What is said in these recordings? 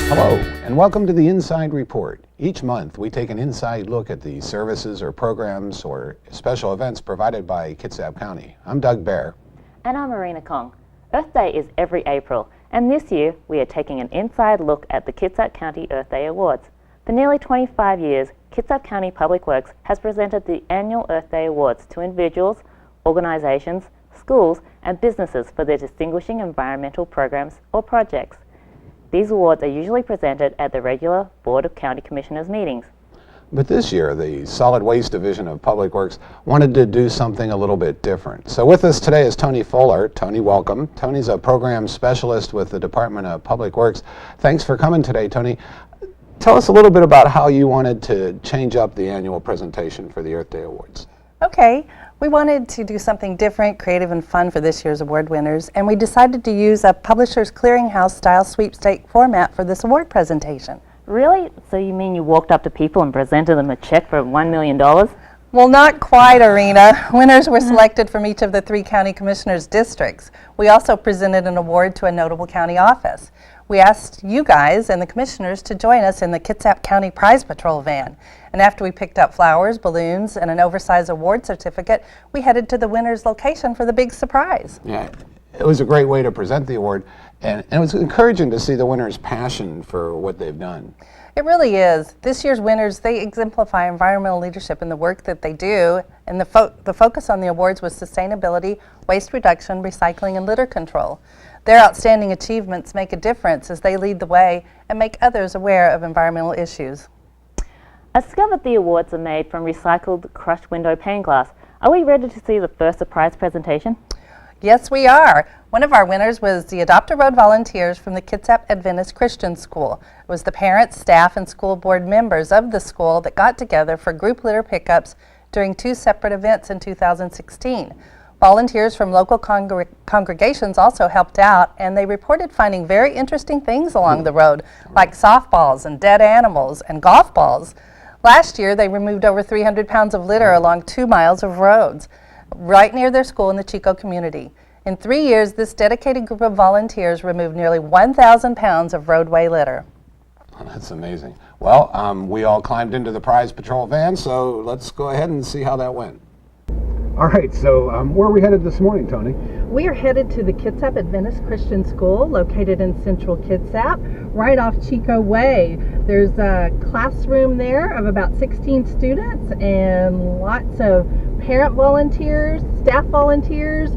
Hello, and welcome to the Inside Report. Each month, we take an inside look at the services or programs or special events provided by Kitsap County. I'm Doug Baer. And I'm Marina Kong. Earth Day is every April, and this year we are taking an inside look at the Kitsap County Earth Day Awards. For nearly 25 years, Kitsap County Public Works has presented the annual Earth Day Awards to individuals, organizations, schools, and businesses for their distinguishing environmental programs or projects. These awards are usually presented at the regular Board of County Commissioners meetings. But this year, the Solid Waste Division of Public Works wanted to do something a little bit different. So with us today is Tony Fuller. Tony, welcome. Tony's a program specialist with the Department of Public Works. Thanks for coming today, Tony. Tell us a little bit about how you wanted to change up the annual presentation for the Earth Day Awards. Okay, we wanted to do something different, creative, and fun for this year's award winners, and we decided to use a Publishers Clearinghouse style sweepstake format for this award presentation. Really? So you mean you walked up to people and presented them a check for $1 million? Well, not quite, Arena. Winners were selected from each of the 3 county commissioners' districts. We also presented an award to a notable county office. We asked you guys and the commissioners to join us in the Kitsap County Prize Patrol van. And after we picked up flowers, balloons, and an oversized award certificate, we headed to the winner's location for the big surprise. Yeah, it was a great way to present the award, and it was encouraging to see the winners' passion for what they've done. It really is. This year's winners, they exemplify environmental leadership in the work that they do, and the focus on the awards was sustainability, waste reduction, recycling, and litter control. Their outstanding achievements make a difference as they lead the way and make others aware of environmental issues. I discovered the awards are made from recycled crushed window pane glass. Are we ready to see the first surprise presentation? Yes, we are. One of our winners was the Adopt a Road volunteers from the Kitsap Adventist Christian School. It was the parents, staff, and school board members of the school that got together for group litter pickups during 2 separate events in 2016. Volunteers from local congregations also helped out, and they reported finding very interesting things along the road, like softballs and dead animals and golf balls. Last year, they removed over 300 pounds of litter along 2 miles of roads, right near their school in the Chico community. In 3 years, this dedicated group of volunteers removed nearly 1,000 pounds of roadway litter. That's amazing. Well, we all climbed into the Prize Patrol van, so let's go ahead and see how that went. All right, so where are we headed this morning, Tony? We are headed to the Kitsap Adventist Christian School, located in central Kitsap, right off Chico Way. There's a classroom there of about 16 students and lots of parent volunteers, staff volunteers,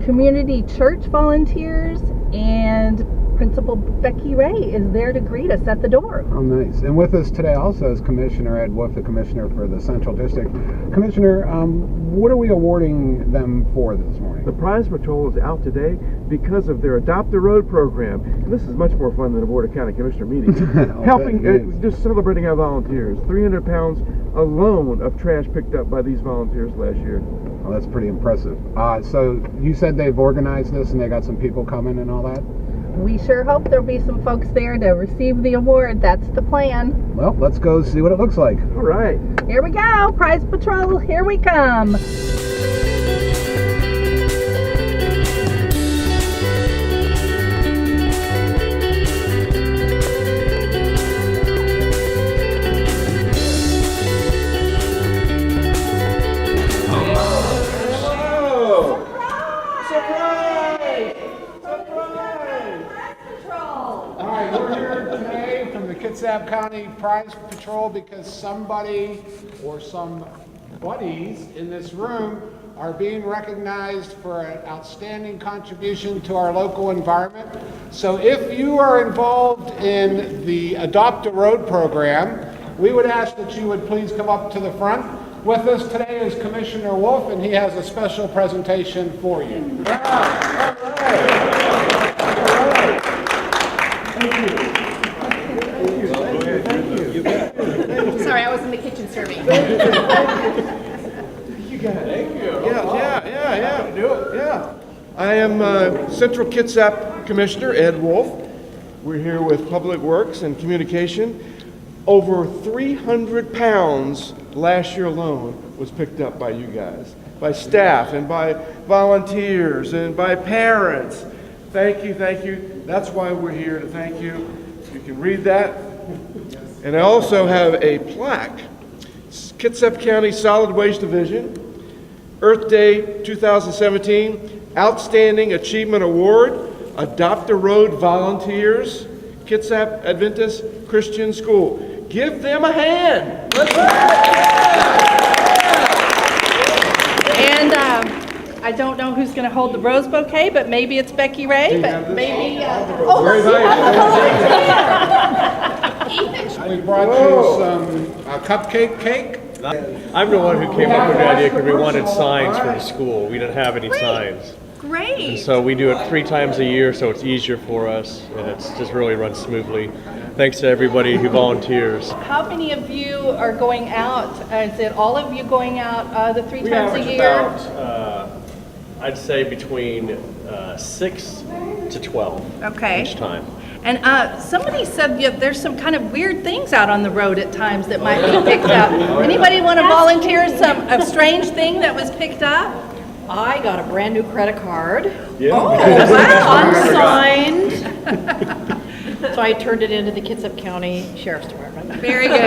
community church volunteers, and Principal Becky Ray is there to greet us at the door. Oh, nice. And with us today also is Commissioner Ed Wolf, the Commissioner for the Central District. Commissioner, what are we awarding them for this morning? The Prize Patrol is out today because of their Adopt a Road program. And this is much more fun than a Board of County Commissioner meeting. Helping, just celebrating our volunteers. 300 pounds alone of trash picked up by these volunteers last year. Well, that's pretty impressive. So you said they've organized this and they got some people coming and all that? We sure hope there'll be some folks there to receive the award. That's the plan. Well, let's go see what it looks like. All right. Here we go. Prize Patrol, here we come. Kitsap County Prize Patrol because somebody or some buddies in this room are being recognized for an outstanding contribution to our local environment. So if you are involved in the Adopt a Road program, we would ask that you would please come up to the front. With us today is Commissioner Wolf, and he has a special presentation for you. All right. Thank you. Sorry, I was in the kitchen serving. You got it. Thank you. Yeah. Do it. Yeah. I am Central Kitsap Commissioner Ed Wolf. We're here with Public Works and Communication. Over 300 pounds last year alone was picked up by you guys, by staff and by volunteers and by parents. Thank you. That's why we're here, to thank you. You can read that. And I also have a plaque. Kitsap County Solid Waste Division, Earth Day 2017, Outstanding Achievement Award, Adopt a Road Volunteers, Kitsap Adventist Christian School. Give them a hand. And I don't know who's going to hold the rose bouquet, but maybe it's Becky Ray. But maybe. Very valuable. We brought you some cupcake cake. I'm the one who came up with the idea because we wanted signs for the school. We didn't have any signs. Great. And so we do it 3 times a year, so it's easier for us, and it's just really runs smoothly. Thanks to everybody who volunteers. How many of you are going out? Is it all of you going out the 3 We times a average year? about, I'd say between 6 to 12 Okay. each time. And somebody said there's some kind of weird things out on the road at times that might be picked up. Anybody want to volunteer a strange thing that was picked up? I got a brand new credit card, Yeah. unsigned. So I turned it into the Kitsap County Sheriff's Department. Very good.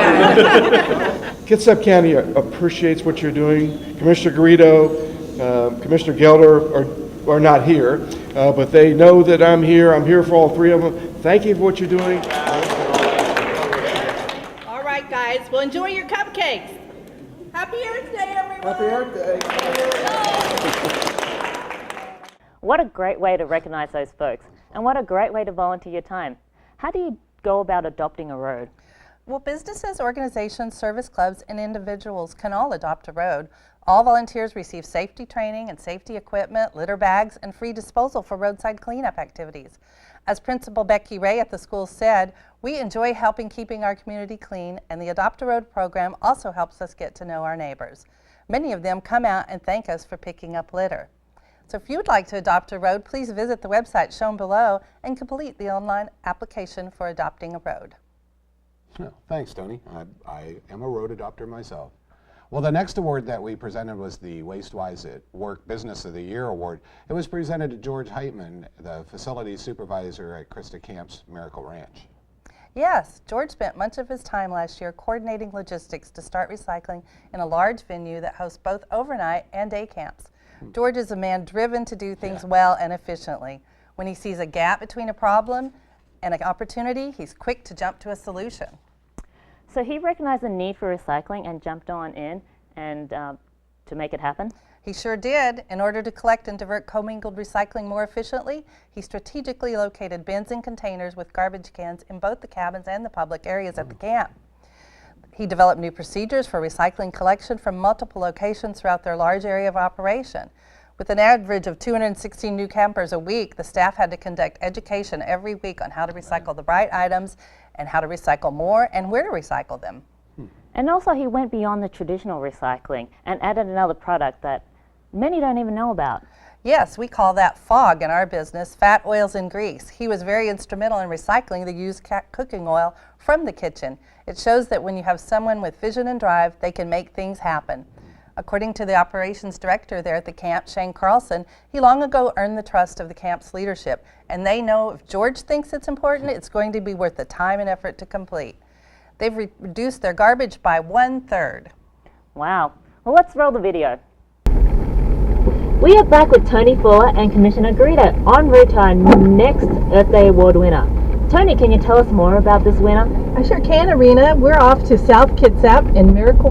Kitsap County appreciates what you're doing. Commissioner Garrido, Commissioner Gelder are not here, but they know that I'm here. I'm here for all 3 of them. Thank you for what you're doing. All right, guys. Well, enjoy your cupcakes. Happy Earth Day, everyone. Happy Earth Day. What a great way to recognize those folks, and what a great way to volunteer your time. How do you go about adopting a road? Well, businesses, organizations, service clubs, and individuals can all adopt a road. All volunteers receive safety training and safety equipment, litter bags, and free disposal for roadside cleanup activities. As Principal Becky Ray at the school said, we enjoy helping keeping our community clean, and the Adopt a Road program also helps us get to know our neighbors. Many of them come out and thank us for picking up litter. So if you would like to adopt a road, please visit the website shown below and complete the online application for adopting a road. Oh, thanks, Tony. I am a road adopter myself. Well, the next award that we presented was the WasteWise at Work Business of the Year Award. It was presented to George Heitman, the facilities supervisor at Krista Camp's Miracle Ranch. Yes, George spent much of his time last year coordinating logistics to start recycling in a large venue that hosts both overnight and day camps. George is a man driven to do things well and efficiently. When he sees a gap between a problem and an opportunity, he's quick to jump to a solution. So he recognized the need for recycling and jumped on in and to make it happen? He sure did. In order to collect and divert commingled recycling more efficiently, he strategically located bins and containers with garbage cans in both the cabins and the public areas at the camp. He developed new procedures for recycling collection from multiple locations throughout their large area of operation. With an average of 216 new campers a week, the staff had to conduct education every week on how to recycle the right items and how to recycle more and where to recycle them. And also he went beyond the traditional recycling and added another product that many don't even know about. Yes, we call that FOG in our business, fat, oils, and grease. He was very instrumental in recycling the used cooking oil from the kitchen. It shows that when you have someone with vision and drive, they can make things happen. According to the operations director there at the camp, Shane Carlson, he long ago earned the trust of the camp's leadership, and they know if George thinks it's important, it's going to be worth the time and effort to complete. They've reduced their garbage by 1/3. Wow. Well, let's roll the video. We are back with Tony Fuller and Commissioner Garrido en route to our next Earth Day Award winner. Tony, can you tell us more about this winner? I sure can, Arena. We're off to South Kitsap in Miracle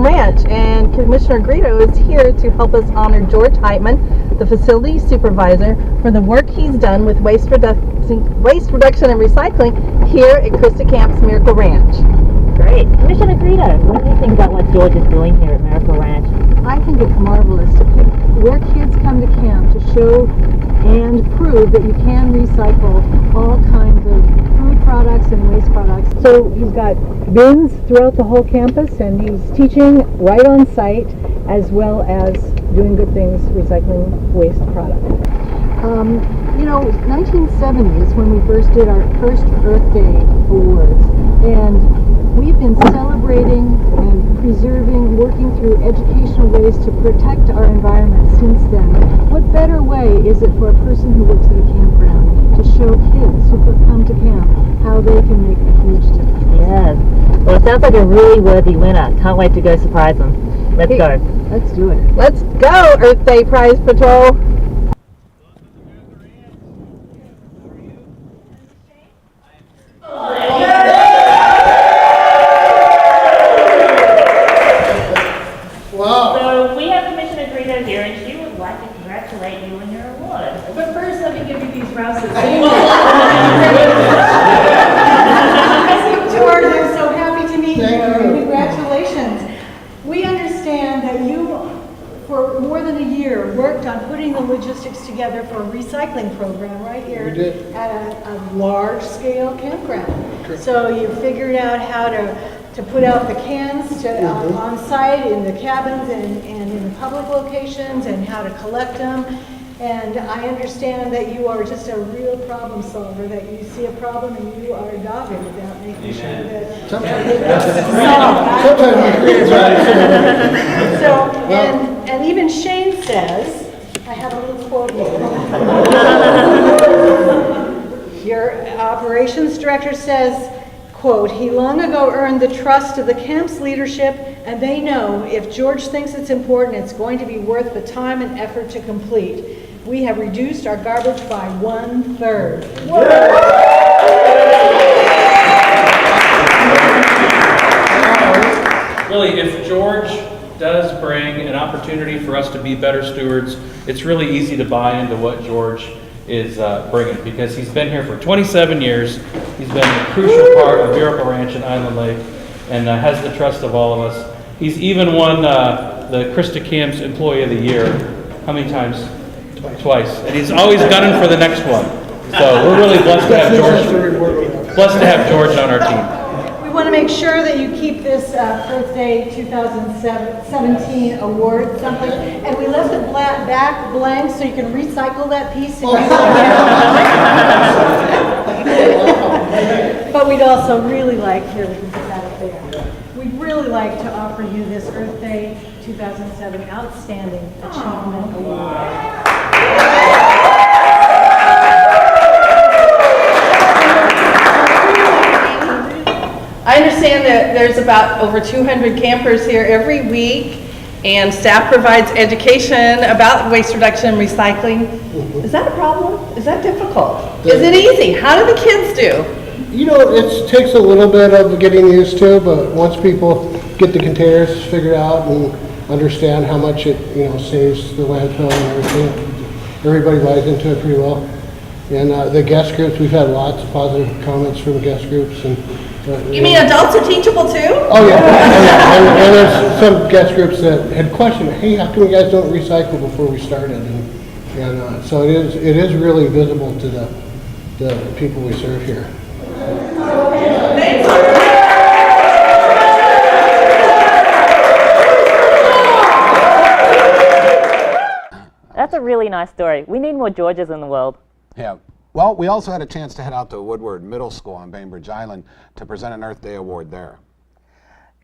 Ranch, and Commissioner Garrido is here to help us honor George Heitman, the facility supervisor, for the work he's done with waste reduction and recycling here at Krista Camp's Miracle Ranch. Great. Commissioner Garrido, what do you think about what George is doing here at Miracle Ranch? I think it's marvelous to pick where kids come to camp to show and prove that you can recycle all kinds of food products and waste products. So he's got bins throughout the whole campus, and he's teaching right on site as well as doing good things, recycling waste products. 1970 is when we first did our first Earth Day Awards, and we've been celebrating and preserving, working through educational ways to protect our environment since then. What better way is it for a person who works at a campground to show kids who come to camp how they Sounds like a really worthy winner. Can't wait to go surprise them. Let's go. Let's do it. Let's go, Earth Day Prize Patrol. So we have Commissioner Grito here, and she would like to congratulate you on your award. But first, let me give you these roses. George, I'm so happy to meet you. Congratulations. We understand that you, for more than a year, worked on putting the logistics together for a recycling program right here at a large-scale campground. So you figured out how to put out the cans on site in the cabins and in the public locations, and how to collect them. And I understand that you are just a real problem solver, that you see a problem and you are dogged about making sure that sometimes so, and even Shane says, I have a little quote here. Your operations director says, quote, "He long ago earned the trust of the camp's leadership, and they know if George thinks it's important, it's going to be worth the time and effort to complete. We have reduced our garbage by 1/3. Really, if George does bring an opportunity for us to be better stewards, it's really easy to buy into what George is bringing, because he's been here for 27 years. He's been a crucial part of Miracle Ranch and Island Lake, and has the trust of all of us. He's even won the Krista Camp's Employee of the Year. How many times? Twice. And he's always gunning for the next one. So we're really blessed to have George on our team. We want to make sure that you keep this Earth Day 2017 award someplace, and we left the back blank so you can recycle that piece and use it again. But we'd also really like, here we can put that up there. We'd really like to offer you this Earth Day 2007 Outstanding Achievement Award. I understand that there's about over 200 campers here every week, and staff provides education about waste reduction and recycling. Is that a problem? Is that difficult? Is it easy? How do the kids do? You know, it takes a little bit of getting used to, but once people get the containers figured out and understand how much it, saves the landfill and everything, everybody buys into it pretty well. And the guest groups, we've had lots of positive comments from guest groups. And You mean adults are teachable too? Oh yeah, and there's some guest groups that had questioned, hey, how come you guys don't recycle before we started? And so it is really visible to the people we serve here. That's a really nice story. We need more Georges in the world. Yeah. Well, we also had a chance to head out to Woodward Middle School on Bainbridge Island to present an Earth Day Award there.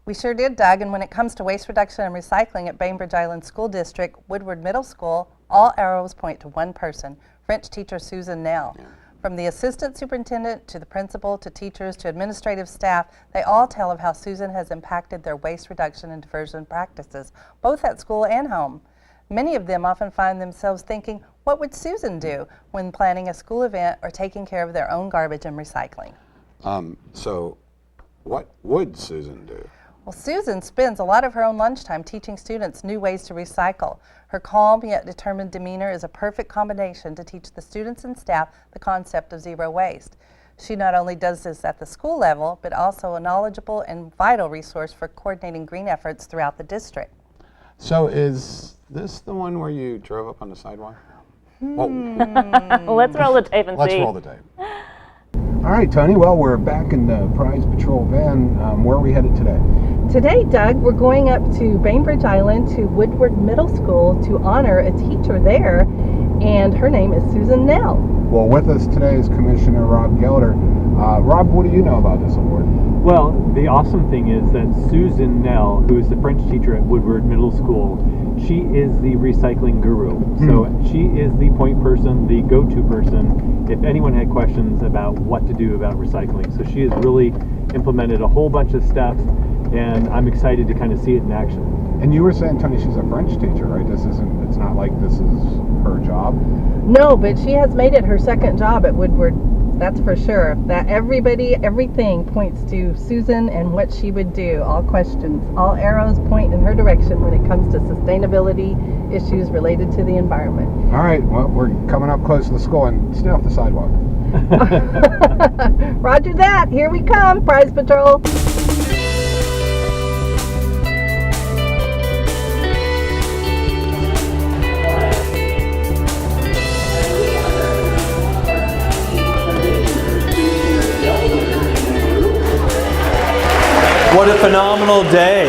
We sure did, Doug, and when it comes to waste reduction and recycling at Bainbridge Island School District, Woodward Middle School, all arrows point to one person, French teacher Susan Nell. Yeah. From the assistant superintendent to the principal to teachers to administrative staff, they all tell of how Susan has impacted their waste reduction and diversion practices, both at school and home. Many of them often find themselves thinking, what would Susan do when planning a school event or taking care of their own garbage and recycling? So what would Susan do? Well, Susan spends a lot of her own lunchtime teaching students new ways to recycle. Her calm yet determined demeanor is a perfect combination to teach the students and staff the concept of zero waste. She not only does this at the school level, but also a knowledgeable and vital resource for coordinating green efforts throughout the district. So is this the one where you drove up on the sidewalk? Let's roll the tape and see. Let's roll the tape. All right, Tony, well, we're back in the Prize Patrol van. Where are we headed today? Today, Doug, we're going up to Bainbridge Island to Woodward Middle School to honor a teacher there and her name is Susan Nell. Well, with us today is Commissioner Rob Gelder. Rob, what do you know about this award? Well, the awesome thing is that Susan Nell, who is the French teacher at Woodward Middle School, she is the recycling guru. So she is the point person, the go-to person, if anyone had questions about what to do about recycling. So she has really implemented a whole bunch of steps, and I'm excited to kind of see it in action. And you were saying, Tony, she's a French teacher, right? It's not like this is her job? No, but she has made it her second job at Woodward. That's for sure. That everything points to Susan and what she would do. All questions, all arrows point in her direction when it comes to sustainability issues related to the environment. All right, well, we're coming up close to the school, and stay off the sidewalk. Roger that. Here we come, Prize Patrol. What a phenomenal day.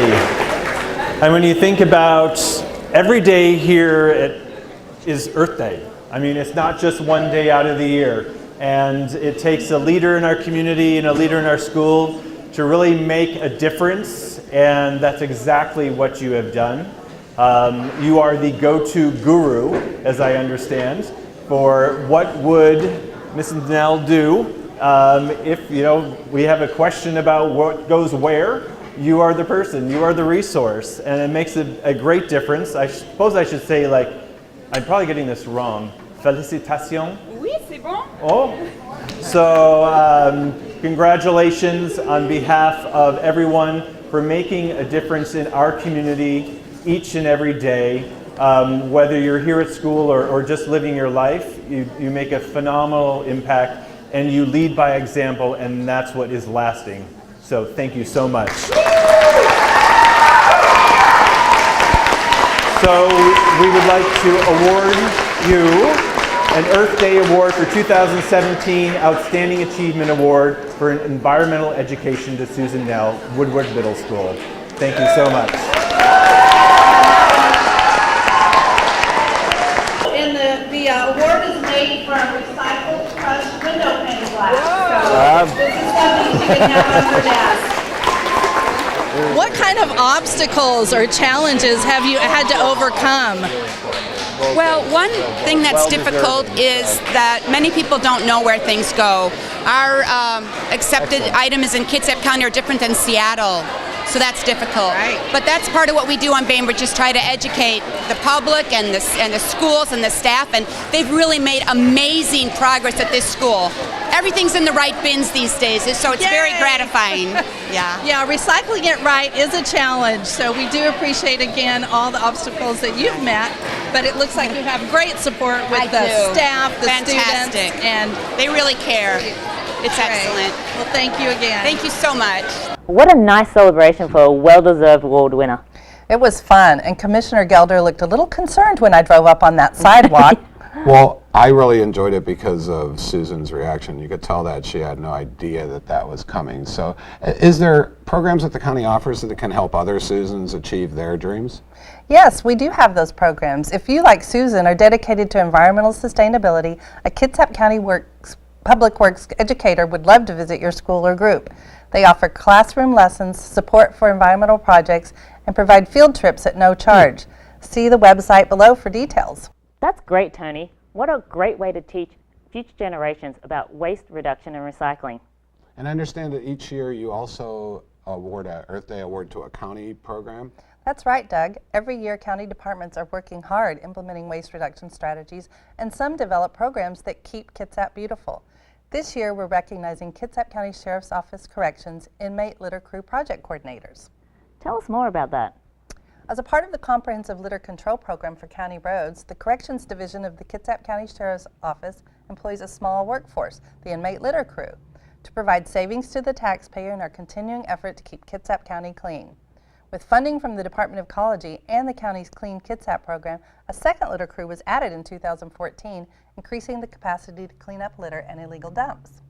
And when you think about every day here is Earth Day. I mean, it's not just one day out of the year. And it takes a leader in our community and a leader in our school to really make a difference. And that's exactly what you have done. You are the go-to guru, as I understand, for what would Mrs. Nell do. If we have a question about what goes where, you are the person, you are the resource, and it makes a great difference. I suppose I should say, I'm probably getting this wrong. Félicitations. Oui, c'est bon. Oh, so congratulations on behalf of everyone for making a difference in our community each and every day. Whether you're here at school or just living your life, you make a phenomenal impact. And you lead by example, and that's what is lasting. So thank you so much. So we would like to award you an Earth Day Award for 2017 Outstanding Achievement Award for Environmental Education to Susan Nell, Woodward Middle School. Thank you so much. And the award is made from recycled crushed window pane glass. So this is something you can have on your desk. What kind of obstacles or challenges have you had to overcome? Well, one thing that's difficult is that many people don't know where things go. Our accepted items in Kitsap County are different than Seattle, so that's difficult. Right. But that's part of what we do on Bainbridge, is try to educate the public and the schools and the staff, and they've really made amazing progress at this school. Everything's in the right bins these days, so it's very gratifying. Yeah, recycling it right is a challenge, so we do appreciate again all the obstacles that you've met, but it looks like you have great support with the staff, the Fantastic. students, and they really care. It's excellent. Well, thank you again. Thank you so much. What a nice celebration for a well-deserved award winner. It was fun, and Commissioner Gelder looked a little concerned when I drove up on that sidewalk. Well, I really enjoyed it because of Susan's reaction. You could tell that she had no idea that was coming. So is there programs that the county offers that can help other Susans achieve their dreams? Yes, we do have those programs. If you, like Susan, are dedicated to environmental sustainability, a Kitsap County Public Works educator would love to visit your school or group. They offer classroom lessons, support for environmental projects, and provide field trips at no charge. See the website below for details. That's great, Tony. What a great way to teach future generations about waste reduction and recycling. And I understand that each year you also award an Earth Day Award to a county program? That's right, Doug. Every year, county departments are working hard implementing waste reduction strategies, and some develop programs that keep Kitsap beautiful. This year, we're recognizing Kitsap County Sheriff's Office Corrections Inmate Litter Crew Project Coordinators. Tell us more about that. As a part of the Comprehensive Litter Control Program for county roads, the Corrections Division of the Kitsap County Sheriff's Office employs a small workforce, the Inmate Litter Crew, to provide savings to the taxpayer in our continuing effort to keep Kitsap County clean. With funding from the Department of Ecology and the county's Clean Kitsap program, a second litter crew was added in 2014, increasing the capacity to clean up litter and illegal dumps.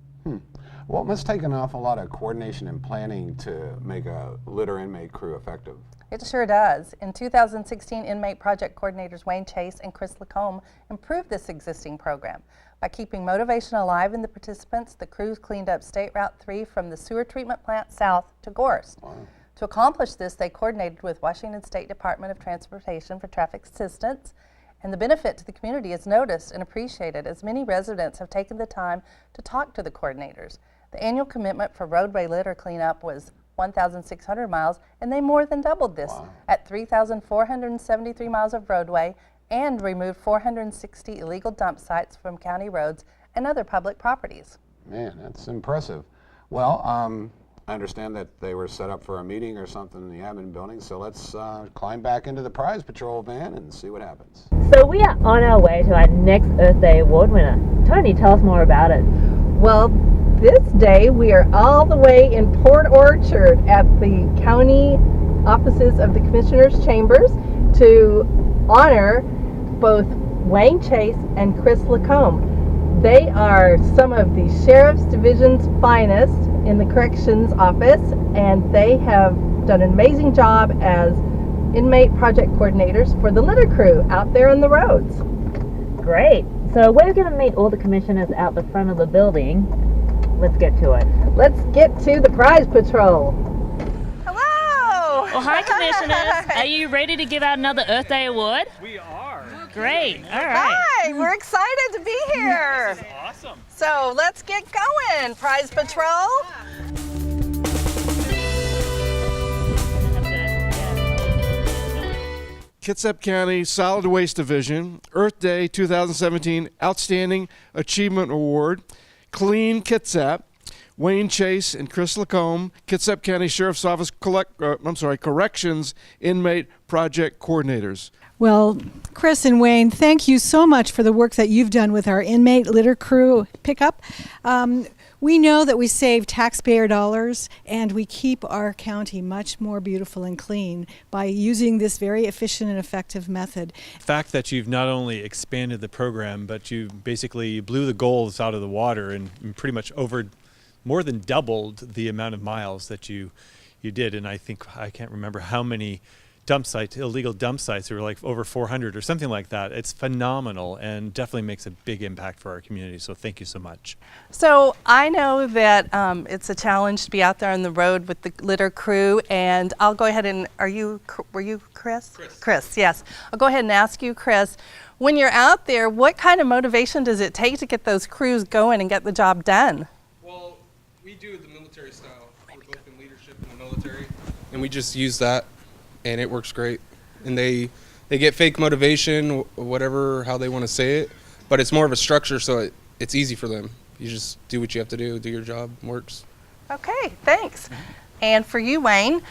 Well, it must take an awful lot of coordination and planning to make a litter inmate crew effective. It sure does. In 2016, inmate project coordinators Wayne Chase and Chris Lacombe improved this existing program. By keeping motivation alive in the participants, the crews cleaned up State Route 3 from the sewer treatment plant south to Gorst. Wow. To accomplish this, they coordinated with Washington State Department of Transportation for traffic assistance, and the benefit to the community is noticed and appreciated as many residents have taken the time to talk to the coordinators. The annual commitment for roadway litter cleanup was 1,600 miles, and they more than doubled this at 3,473 miles of roadway and removed 460 illegal dump sites from county roads and other public properties. Man, that's impressive. Well, I understand that they were set up for a meeting or something in the admin building, so let's climb back into the prize patrol van and see what happens. So we are on our way to our next Earth Day Award winner. Tony, tell us more about it. Well, this day we are all the way in Port Orchard at the county offices of the Commissioners' Chambers to honor both Wayne Chase and Chris Lacombe. They are some of the Sheriff's Division's finest in the Corrections Office, and they have done an amazing job as inmate project coordinators for the litter crew out there on the roads. Great. So we're going to meet all the commissioners out the front of the building. Let's get to it. Let's get to the prize patrol. Hello! Well, hi, commissioners. Are you ready to give out another Earth Day Award? We are. Great. All right. Hi, we're excited to be here. This is awesome. So let's get going, prize patrol. Kitsap County Solid Waste Division, Earth Day 2017 Outstanding Achievement Award, Clean Kitsap, Wayne Chase and Chris Lacombe, Kitsap County Sheriff's Office Corrections Inmate Project Coordinators. Well, Chris and Wayne, thank you so much for the work that you've done with our inmate litter crew pickup. We know that we save taxpayer dollars and we keep our county much more beautiful and clean by using this very efficient and effective method. The fact that you've not only expanded the program, but you basically blew the goals out of the water and pretty much more than doubled the amount of miles that you did. And I can't remember how many illegal dump sites. There were like over 400 or something like that. It's phenomenal and definitely makes a big impact for our community. So thank you so much. So I know that it's a challenge to be out there on the road with the litter crew, and I'll go ahead and, were you Chris? Chris, yes. I'll go ahead and ask you, Chris, when you're out there, what kind of motivation does it take to get those crews going and get the job done? Well, we do the military style. We're both in leadership in the military, and we just use that. And it works great. And they get fake motivation, whatever, how they want to say it, but it's more of a structure, so it's easy for them. You just do what you have to do your job, works. Okay, thanks. And for you, Wayne,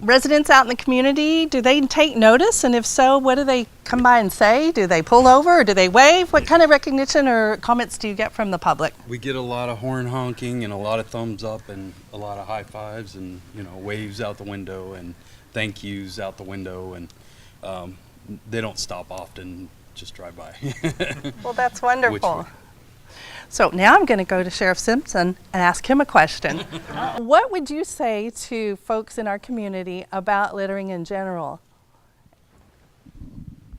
residents out in the community, do they take notice? And if so, what do they come by and say? Do they pull over or do they wave? What kind of recognition or comments do you get from the public? We get a lot of horn honking and a lot of thumbs up and a lot of high fives and, waves out the window and thank yous out the window, and they don't stop often, just drive by. Well, that's wonderful. So now I'm going to go to Sheriff Simpson and ask him a question. What would you say to folks in our community about littering in general?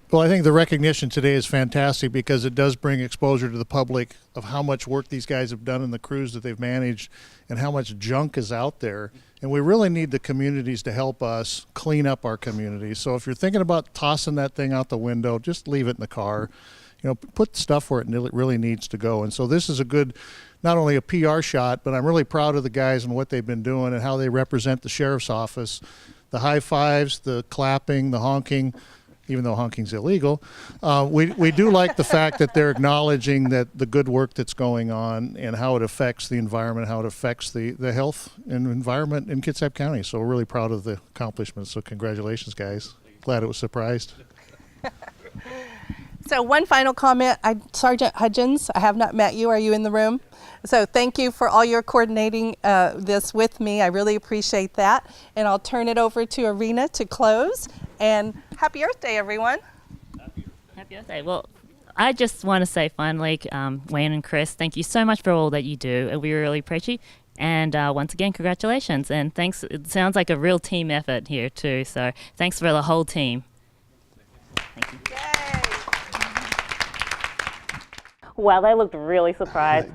Well, I think the recognition today is fantastic because it does bring exposure to the public of how much work these guys have done in the crews that they've managed and how much junk is out there. And we really need the communities to help us clean up our communities. So if you're thinking about tossing that thing out the window, just leave it in the car. Put stuff where it really needs to go. And so this is a good, not only a PR shot, but I'm really proud of the guys and what they've been doing and how they represent the sheriff's office. The high fives, the clapping, the honking, even though honking's illegal. We do like the fact that they're acknowledging that the good work that's going on and how it affects the environment, how it affects the health and environment in Kitsap County. So we're really proud of the accomplishments. So congratulations, guys. Glad it was surprised. So one final comment, Sergeant Hudgens, I have not met you. Are you in the room? So thank you for all your coordinating this with me. I really appreciate that. And I'll turn it over to Arena to close. And happy Earth Day, everyone. Happy Earth Day. Well, I just want to say finally, Wayne and Chris, thank you so much for all that you do. And we really appreciate And once again, congratulations. And thanks. It sounds like a real team effort here, too. So thanks for the whole team. Thank you. Wow, they looked really surprised.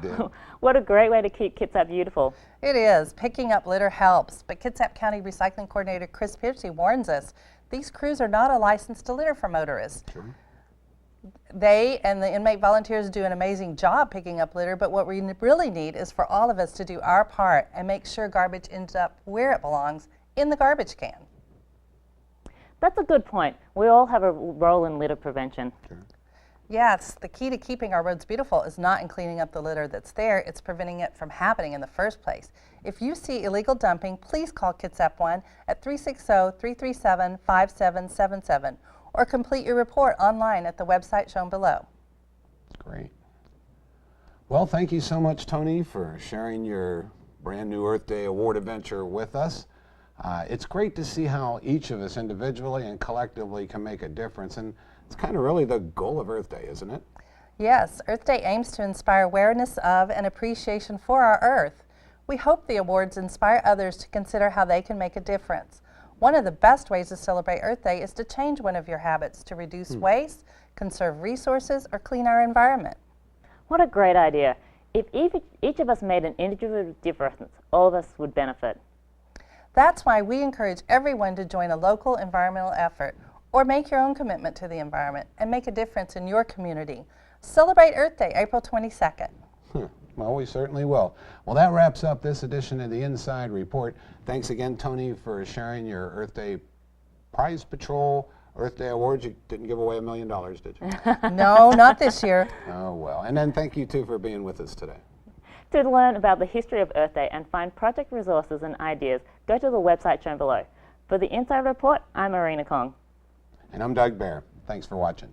What a great way to keep Kitsap beautiful. It is. Picking up litter helps, but Kitsap County Recycling Coordinator Chris Piercy warns us these crews are not a license to litter for motorists. Sure. They and the inmate volunteers do an amazing job picking up litter, but what we really need is for all of us to do our part and make sure garbage ends up where it belongs, in the garbage can. That's a good point. We all have a role in litter prevention. Sure. Yes, the key to keeping our roads beautiful is not in cleaning up the litter that's there, it's preventing it from happening in the first place. If you see illegal dumping, please call Kitsap 1 at 360-337-5777 or complete your report online at the website shown below. Great. Well, thank you so much, Tony, for sharing your brand new Earth Day Award adventure with us. It's great to see how each of us individually and collectively can make a difference, and it's kind of really the goal of Earth Day, isn't it? Yes, Earth Day aims to inspire awareness of and appreciation for our Earth. We hope the awards inspire others to consider how they can make a difference. One of the best ways to celebrate Earth Day is to change one of your habits to reduce waste, conserve resources, or clean our environment. What a great idea. If each of us made an individual difference, all of us would benefit. That's why we encourage everyone to join a local environmental effort or make your own commitment to the environment and make a difference in your community. Celebrate Earth Day, April 22nd. Well, we certainly will. Well, that wraps up this edition of the Inside Report. Thanks again, Tony, for sharing your Earth Day Prize Patrol Earth Day Awards. You didn't give away $1 million, did you? No, not this year. Oh, well. And then thank you, too, for being with us today. To learn about the history of Earth Day and find project resources and ideas, go to the website shown below. For the Inside Report, I'm Marina Kong. And I'm Doug Bear. Thanks for watching.